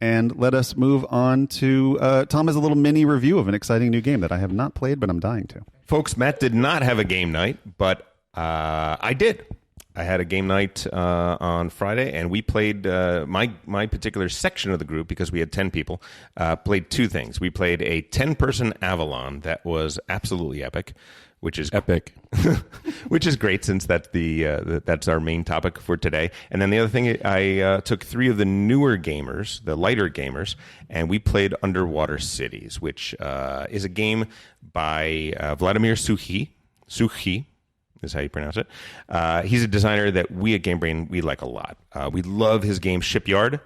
and let us move on to Tom has a little mini review of an exciting new game that I have not played, but I'm dying to. Folks, Matt did not have a game night, but I did. I had a game night on Friday, and we played my particular section of the group, because we had 10 people, played two things. We played a 10-person Avalon that was absolutely epic, which is epic, which is great, since that's that's our main topic for today. And then the other thing, I took 3 of the newer gamers, the lighter gamers, and we played Underwater Cities, which is a game by Vladimir Suchy is how you pronounce it. He's a designer that we at Game Brain, we like a lot. We love his game Shipyard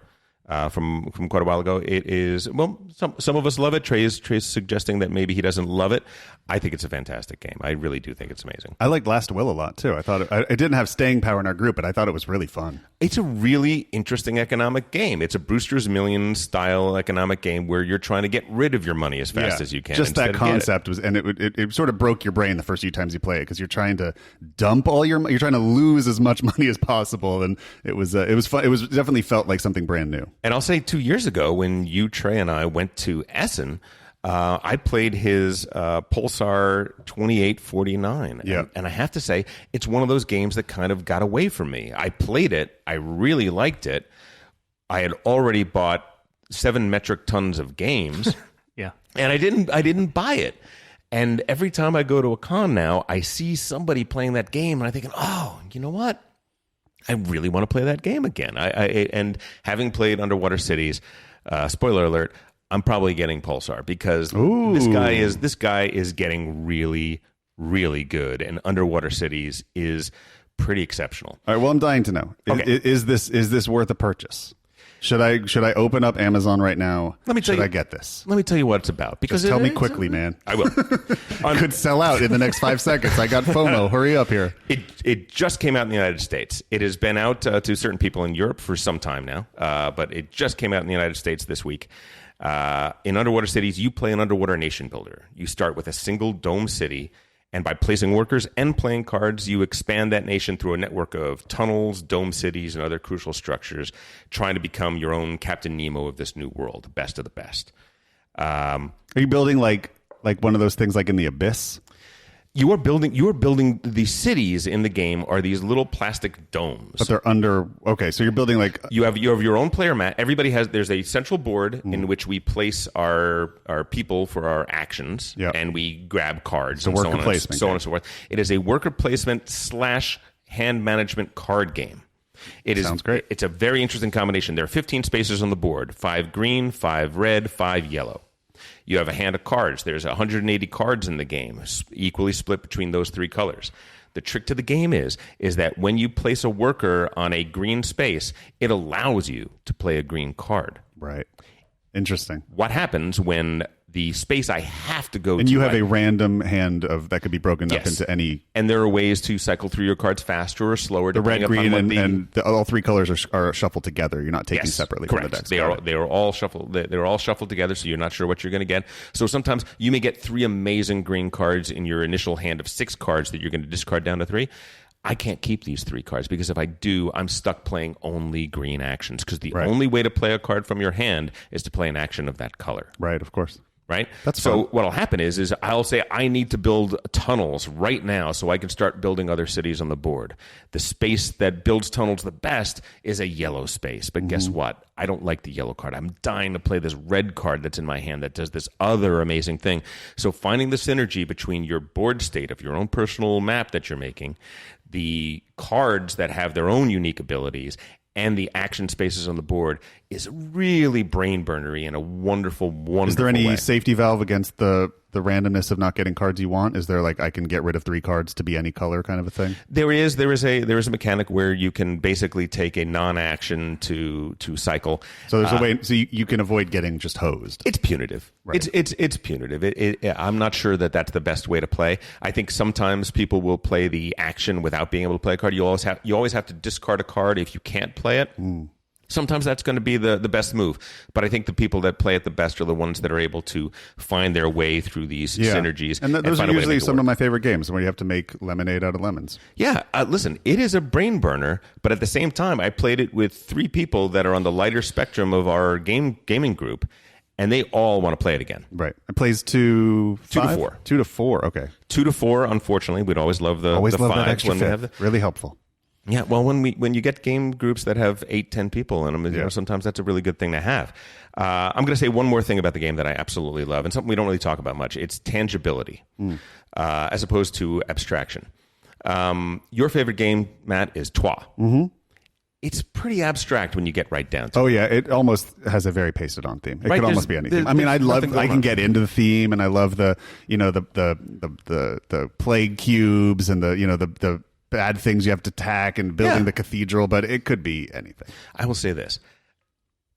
from quite a while ago. It is, well, some of us love it. Trey's suggesting that maybe he doesn't love it. I think it's a fantastic game. I really do think it's amazing. I liked Last Will a lot, too. I thought it didn't have staying power in our group, but I thought it was really fun. It's a really interesting economic game. It's a Brewster's Millions style economic game where you're trying to get rid of your money as fast as you can. Just that concept was, and it sort of broke your brain the first few times you play it, because you're trying to dump all you're trying to lose as much money as possible, and it was fun. It was definitely felt like something brand new. And I'll say 2 years ago, when you, Trey, and I went to Essen, I played his Pulsar 2849. Yeah. And I have to say, it's one of those games that kind of got away from me. I played it. I really liked it. I had already bought 7 metric tons of games. Yeah. And I didn't buy it. And every time I go to a con now, I see somebody playing that game, and I'm thinking, oh, you know what? I really want to play that game again. And having played Underwater Cities, spoiler alert, I'm probably getting Pulsar, because this guy is getting really, really good, and Underwater Cities is pretty exceptional. All right, well, I'm dying to know. Okay. Is this worth a purchase? Should I open up Amazon right now? Should I get this? Let me tell you what it's about. Because just tell me quickly, man. I will. Could sell out in the next 5 seconds. I got FOMO. Hurry up here. It just came out in the United States. It has been out to certain people in Europe for some time now, but it just came out in the United States this week. In Underwater Cities, you play an underwater nation builder. You start with a single dome city, and by placing workers and playing cards, you expand that nation through a network of tunnels, dome cities, and other crucial structures, trying to become your own Captain Nemo of this new world, the best of the best. Are you building like one of those things like in the Abyss? You are building the cities in the game are these little plastic domes. But they're under, okay, so you're building like... You have your own player mat. There's a central board in which we place our people for our actions, and we grab cards. So worker placement. So on and so forth. It is a worker placement / hand management card game. Sounds great. It's a very interesting combination. There are 15 spaces on the board, 5 green, 5 red, 5 yellow. You have a hand of cards. There's 180 cards in the game, equally split between those 3 colors. The trick to the game is that when you place a worker on a green space, it allows you to play a green card. Right. Interesting. What happens when the space I have to go to... And you have a random hand that could be broken up into any... And there are ways to cycle through your cards faster or slower. The red, green, and all 3 colors are shuffled together. You're not taking separately correct. from the decks. They are all shuffled. They're all shuffled together, so you're not sure what you're going to get. So sometimes you may get 3 amazing green cards in your initial hand of 6 cards that you're going to discard down to 3. I can't keep these 3 cards, because if I do, I'm stuck playing only green actions, because the only way to play a card from your hand is to play an action of that color. Right, of course. Right? That's so fun. what'll happen is I'll say I need to build tunnels right now so I can start building other cities on the board. The space that builds tunnels the best is a yellow space. But guess what? I don't like the yellow card. I'm dying to play this red card that's in my hand that does this other amazing thing. So finding the synergy between your board state of your own personal map that you're making, the cards that have their own unique abilities, and the action spaces on the board is really brain burnery in a wonderful way. Is there any safety valve against the randomness of not getting cards you want? Is there like I can get rid of 3 cards to be any color kind of a thing? There is a mechanic where you can basically take a non-action to cycle. So there's a way so you can avoid getting just hosed. It's punitive. Right. It's punitive. I'm not sure that that's the best way to play. I think sometimes people will play the action without being able to play a card. You always have to discard a card if you can't play it. Sometimes that's going to be the best move. But I think the people that play it the best are the ones that are able to find their way through these synergies. And those find are a way to usually make it some work. of my favorite games where you have to make lemonade out of lemons. Yeah, listen, it is a brain burner, but at the same time, I played it with 3 people that are on the lighter spectrum of our gaming group, and they all want to play it again. Right. It plays 2 to 4. 2 to 4, okay. 2 to 4, unfortunately. We'd always love the Always love that 5 extra when we have fifth. Really helpful. Yeah, well, when you get game groups that have 8-10 people in them, you know, sometimes that's a really good thing to have. I'm going to say one more thing about the game that I absolutely love, and something we don't really talk about much. It's tangibility, as opposed to abstraction. Your favorite game, Matt, is TREY. Mm-hmm. It's pretty abstract when you get right down to it. Oh yeah, it almost has a very pasted on theme. It Right, could almost be anything. I mean, I can get into the theme, and I love the plague cubes and the bad things you have to attack and building the cathedral, but it could be anything. I will say this: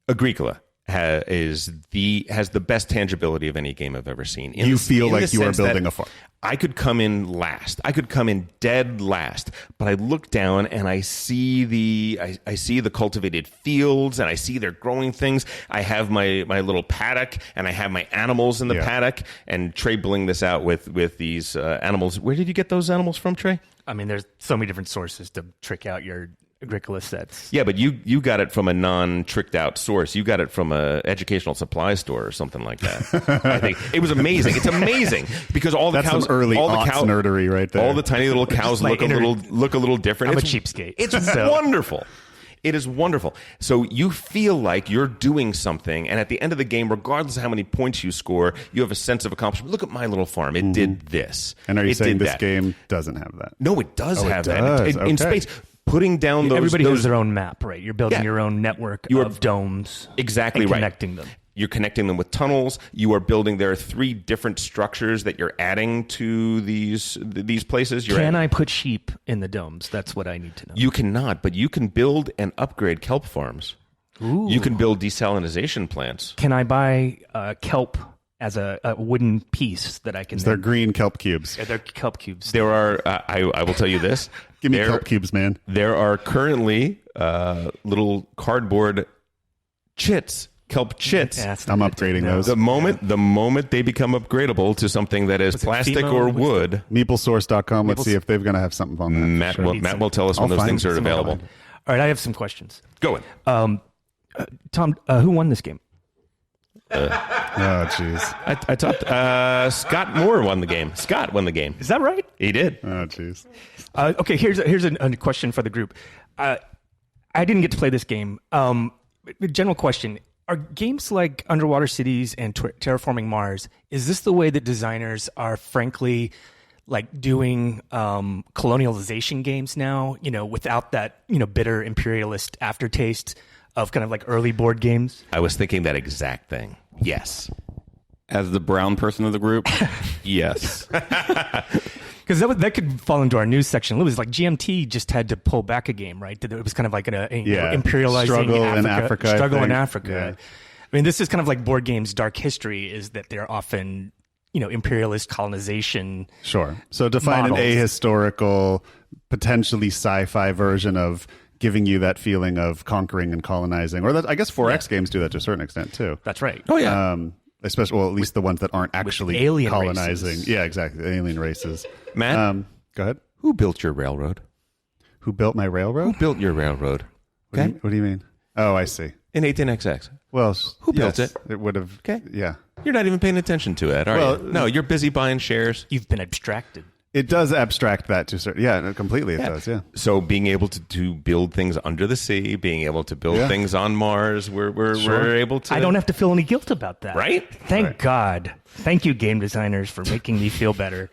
Agricola has the best tangibility of any game I've ever seen. You feel like you are building a farm. I could come in last. I could come in dead last, but I look down and I see the cultivated fields, and I see they're growing things. I have my little paddock, and I have my animals in the paddock. And Trey bling this out with these animals. Where did you get those animals from, Trey? I mean, there's so many different sources to trick out your Agricola sets. Yeah, but you got it from a non-tricked out source. You got it from a educational supply store or something like that. I think it was amazing. It's amazing because all the That's cows, some early all the nerdery right there. All the tiny little cows look a little different. I'm It's a cheapskate. It's wonderful. It is wonderful. So you feel like you're doing something, and at the end of the game, regardless of how many points you score, you have a sense of accomplishment. Look at my little farm. It did this. And are you saying this that. game doesn't have that? No, it does have that. does. In space. Putting down those... Everybody has their own map, right? You're building your own network of domes. Exactly and right. Connecting them. You're connecting them with tunnels. You are building... There are 3 different structures that you're adding to these places. Can I put sheep in the domes? That's what I need to know. You cannot, but you can build and upgrade kelp farms. Ooh. You can build desalinization plants. Can I buy kelp as a wooden piece that I can... They're green kelp cubes. They're kelp cubes. There are... I will tell you this. Give me kelp cubes, man. There are currently little cardboard chits, kelp chits. Yeah, I'm upgrading those. The moment they become upgradable to something that is plastic or wood, Meeplesource.com. Let's see if they're going to have something on that. Matt will tell us when those things are available. All right, I have some questions. Go in. Tom, who won this game? Oh, jeez. I thought Scott Moore won the game. Scott won the game. Is that right? He did. Oh, jeez. Okay, here's a question for the group. I didn't get to play this game. General question. Are games like Underwater Cities and Terraforming Mars, is this the way that designers are frankly like doing colonialization games now, without that, bitter imperialist aftertaste of kind of like early board games? I was thinking that exact thing. Yes. As the brown person of the group, Yes. Because that could fall into our news section. It was like GMT just had to pull back a game, right? It was kind of like an imperializing Struggle in Africa. Struggle in Africa. Yeah. I mean, this is kind of like board games' dark history is that they're often, imperialist colonization. Sure. So define models. an ahistorical, potentially sci-fi version of giving you that feeling of conquering and colonizing. Or that, I guess 4X games do that to a certain extent, too. That's right. Oh, yeah. Especially, well, at least the ones that aren't actually alien colonizing. races. Yeah, exactly. The alien races. Matt? Go ahead. Who built your railroad? Who built my railroad? Who built your railroad? Okay. What do you mean? Oh, I see. In 18XX. Well, Who built yes, it? It would have. Okay. Yeah. You're not even paying attention to it, are you? No, you're busy buying shares. You've been abstracted. It does abstract that to certain. Yeah, no, completely. It does. Yeah. So being able to build things under the sea, being able to build things on Mars, we're able to. I don't have to feel any guilt about that. Right? Thank God. Thank you, game designers, for making me feel better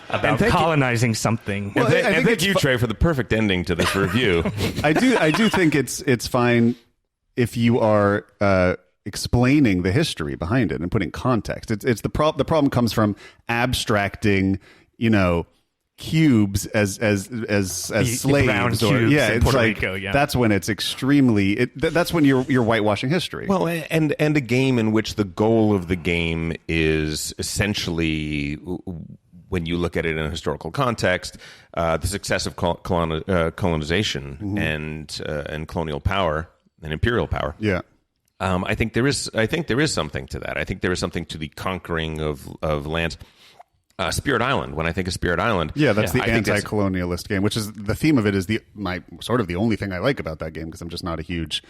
about colonizing something. Well, And thank you, Trey, for the perfect ending to this review. I do think it's fine if you are explaining the history behind it and putting context. It's the problem comes from abstracting, cubes as slaves round or cubes in it's Puerto like Rico, yeah. that's when it's extremely that's when you're whitewashing history. Well, and a game in which the goal of the game is essentially, when you look at it in a historical context, the success of colonization and colonial power. an imperial power. Yeah. I think there is something to that. I think there is something to the conquering of lands. Spirit Island. When I think of Spirit Island, Yeah, that's the I think that's- anti-colonialist game, which is the theme of it is the only thing I like about that game because I'm just not a huge,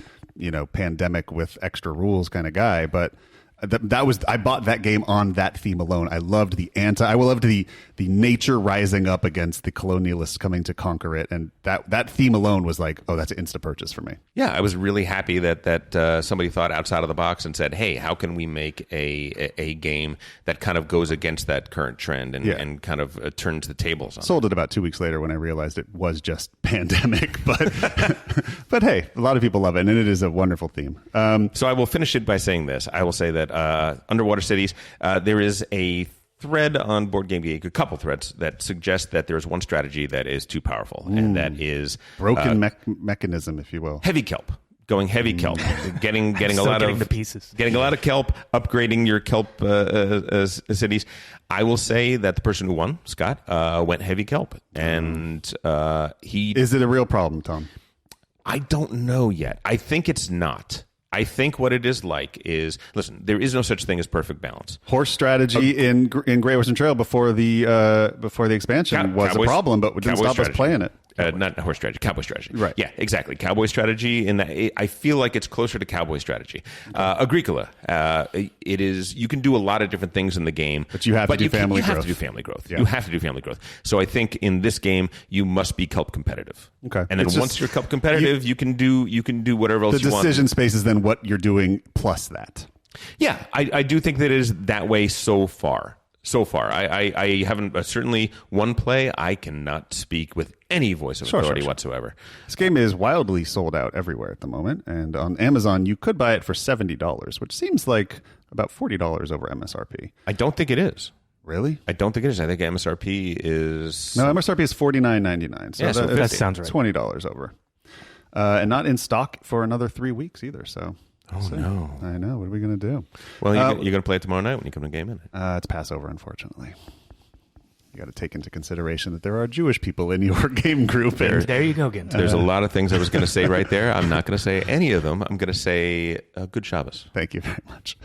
pandemic with extra rules kind of guy. But I bought that game on that theme alone. I loved I loved the nature rising up against the colonialists coming to conquer it, and that theme alone was like, oh, that's an insta purchase for me. Yeah, I was really happy that somebody thought outside of the box and said, hey, how can we make a game that kind of goes against that current trend and kind of turns the tables on Sold it about 2 weeks later when I realized it was just pandemic, but but hey, a lot of people love it, and it is a wonderful theme. So I will finish it by saying this. I will say that Underwater Cities, there is a thread on Board Game Geek, a couple threads that suggest that there is one strategy that is too powerful, and that is broken mechanism, if you will. heavy kelp. Going heavy kelp, getting Still a lot getting of the pieces. getting a lot of kelp, upgrading your kelp cities. I will say that the person who won, Scott, went heavy kelp, and he. Is it a real problem, Tom? I don't know yet. I think it's not. I think what it is like is, listen, there is no such thing as perfect balance. Horse strategy in Great Western Trail before the expansion was a problem, but it didn't stop us playing it. Not horse strategy, cowboy strategy. Right. Yeah, exactly. Cowboy strategy. In that, I feel like it's closer to cowboy strategy. Agricola. It is. You can do a lot of different things in the game, but you have to do family growth. You have to do family growth. Yeah. You have to do family growth. So I think in this game you must be kelp competitive. Okay. And then once you're kelp competitive, you can do whatever else you want. The decision space is then what you're doing plus that. Yeah, I do think that it is that way so far. I haven't certainly one play. I cannot speak with any voice of authority whatsoever. This game is wildly sold out everywhere at the moment, and on Amazon you could buy it for $70, which seems like about $40 over MSRP. I don't think it is. Really? I don't think it is. I think MSRP is MSRP is $49.99. So, Yeah, so that sounds right. $20 over, and not in stock for another 3 weeks either. So. No. I know. What are we going to do? Well, you're going to play it tomorrow night when you come to Game In. It's Passover, unfortunately. You got to take into consideration that there are Jewish people in your game group. There you go again. There's a lot of things I was going to say right there. I'm not going to say any of them. I'm going to say good Shabbos. Thank you very much.